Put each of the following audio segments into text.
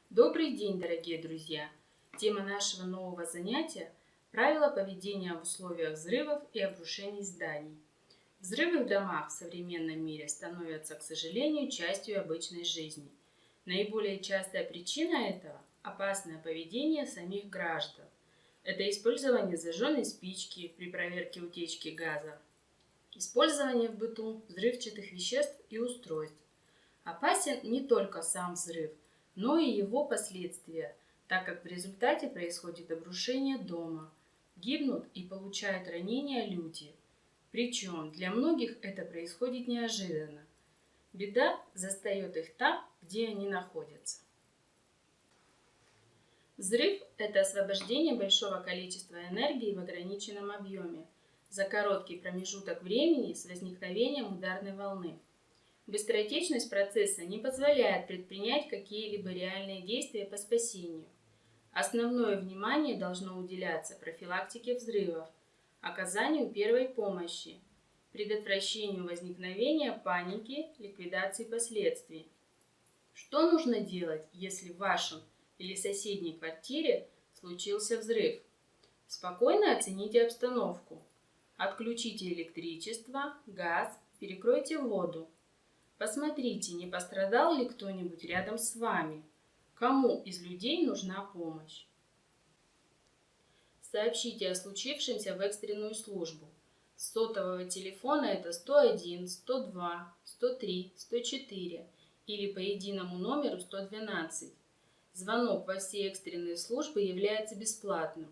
Добрый день, дорогие друзья! Тема нашего нового занятия – правила поведения в условиях взрывов и обрушений зданий. Взрывы в домах в современном мире становятся, к сожалению, частью обычной жизни. Наиболее частая причина этого – опасное поведение самих граждан. Это использование зажженной спички при проверке утечки газа, использование в быту взрывчатых веществ и устройств. Опасен не только сам взрыв, но и его последствия, так как в результате происходит обрушение дома, гибнут и получают ранения люди. Причем для многих это происходит неожиданно. Беда застает их там, где они находятся. Взрыв – это освобождение большого количества энергии в ограниченном объеме за короткий промежуток времени с возникновением ударной волны. Быстротечность процесса не позволяет предпринять какие-либо реальные действия по спасению. Основное внимание должно уделяться профилактике взрывов, оказанию первой помощи, предотвращению возникновения паники, ликвидации последствий. Что нужно делать, если в вашем или соседней квартире случился взрыв? Спокойно оцените обстановку. Отключите электричество, газ, перекройте воду. Посмотрите, не пострадал ли кто-нибудь рядом с вами, кому из людей нужна помощь. Сообщите о случившемся в экстренную службу. С сотового телефона это 101, 102, 103, 104 или по единому номеру 112. Звонок во все экстренные службы является бесплатным.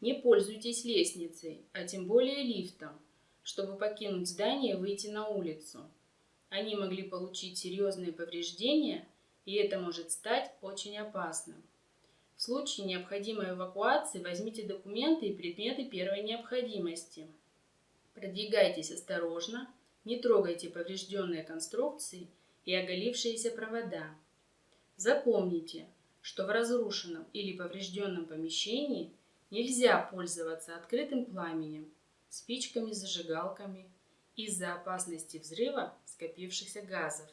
Не пользуйтесь лестницей, а тем более лифтом, чтобы покинуть здание и выйти на улицу. Они могли получить серьезные повреждения, и это может стать очень опасным. В случае необходимой эвакуации возьмите документы и предметы первой необходимости. Продвигайтесь осторожно, не трогайте поврежденные конструкции и оголившиеся провода. Запомните, что в разрушенном или поврежденном помещении нельзя пользоваться открытым пламенем, спичками, зажигалками, из-за опасности взрыва скопившихся газов.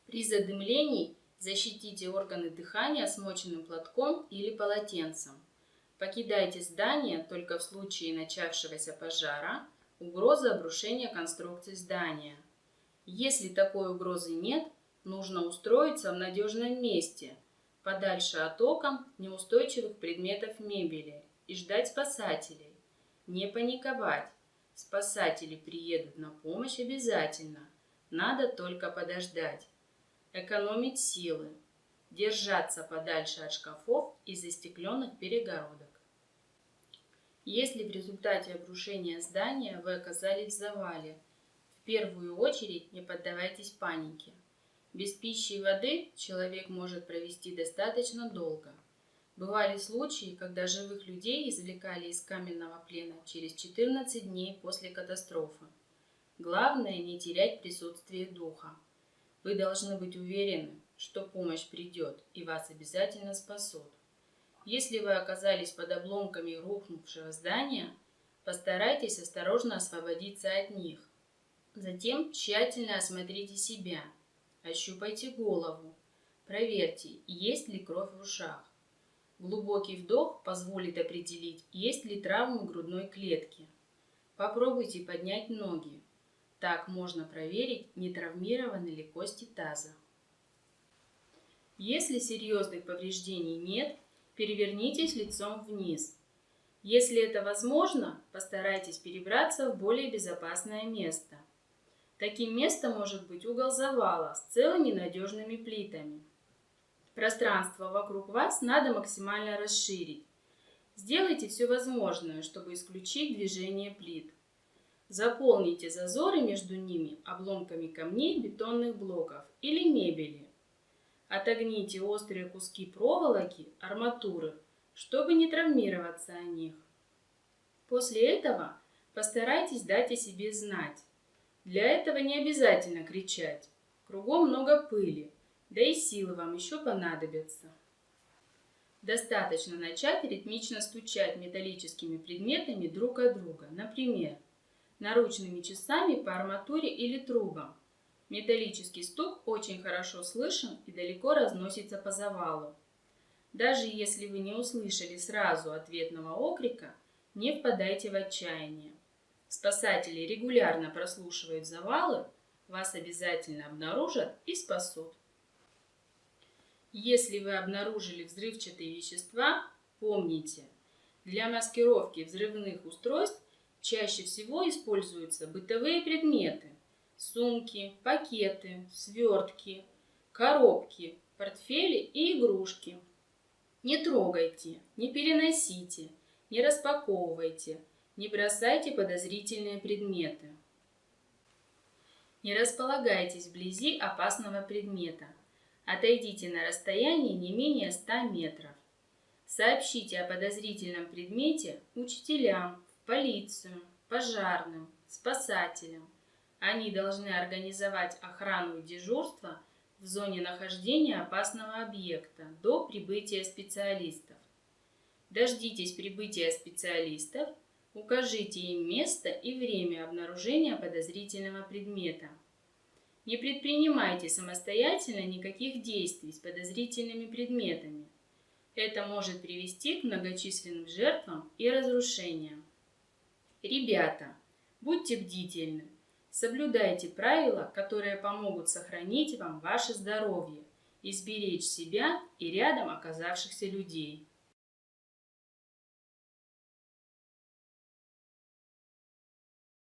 При задымлении защитите органы дыхания смоченным платком или полотенцем. Покидайте здание только в случае начавшегося пожара, угрозы обрушения конструкции здания. Если такой угрозы нет, нужно устроиться в надежном месте, подальше от окон, неустойчивых предметов мебели и ждать спасателей. Не паниковать. Спасатели приедут на помощь обязательно, надо только подождать. Экономить силы, держаться подальше от шкафов и застекленных перегородок. Если в результате обрушения здания вы оказались в завале, в первую очередь не поддавайтесь панике. Без пищи и воды человек может провести достаточно долго. Бывали случаи, когда живых людей извлекали из каменного плена через 14 дней после катастрофы. Главное не терять присутствие духа. Вы должны быть уверены, что помощь придет и вас обязательно спасут. Если вы оказались под обломками рухнувшего здания, постарайтесь осторожно освободиться от них. Затем тщательно осмотрите себя, ощупайте голову, проверьте, есть ли кровь в ушах. Глубокий вдох позволит определить, есть ли травмы грудной клетки. Попробуйте поднять ноги. Так можно проверить, не травмированы ли кости таза. Если серьезных повреждений нет, перевернитесь лицом вниз. Если это возможно, постарайтесь перебраться в более безопасное место. Таким местом может быть угол завала с целыми надежными плитами. Пространство вокруг вас надо максимально расширить. Сделайте все возможное, чтобы исключить движение плит. Заполните зазоры между ними обломками камней, бетонных блоков или мебели. Отогните острые куски проволоки, арматуры, чтобы не травмироваться о них. После этого постарайтесь дать о себе знать. Для этого не обязательно кричать. Кругом много пыли. Да и силы вам еще понадобятся. Достаточно начать ритмично стучать металлическими предметами друг от друга, например, наручными часами по арматуре или трубам. Металлический стук очень хорошо слышен и далеко разносится по завалу. Даже если вы не услышали сразу ответного окрика, не впадайте в отчаяние. Спасатели регулярно прослушивают завалы, вас обязательно обнаружат и спасут. Если вы обнаружили взрывчатые вещества, помните, для маскировки взрывных устройств чаще всего используются бытовые предметы: сумки, пакеты, свертки, коробки, портфели и игрушки. Не трогайте, не переносите, не распаковывайте, не бросайте подозрительные предметы. Не располагайтесь вблизи опасного предмета. Отойдите на расстояние не менее 100 метров. Сообщите о подозрительном предмете учителям, в полицию, пожарным, спасателям. Они должны организовать охрану и дежурство в зоне нахождения опасного объекта до прибытия специалистов. Дождитесь прибытия специалистов, укажите им место и время обнаружения подозрительного предмета. Не предпринимайте самостоятельно никаких действий с подозрительными предметами. Это может привести к многочисленным жертвам и разрушениям. Ребята, будьте бдительны, соблюдайте правила, которые помогут сохранить вам ваше здоровье и сберечь себя и рядом оказавшихся людей.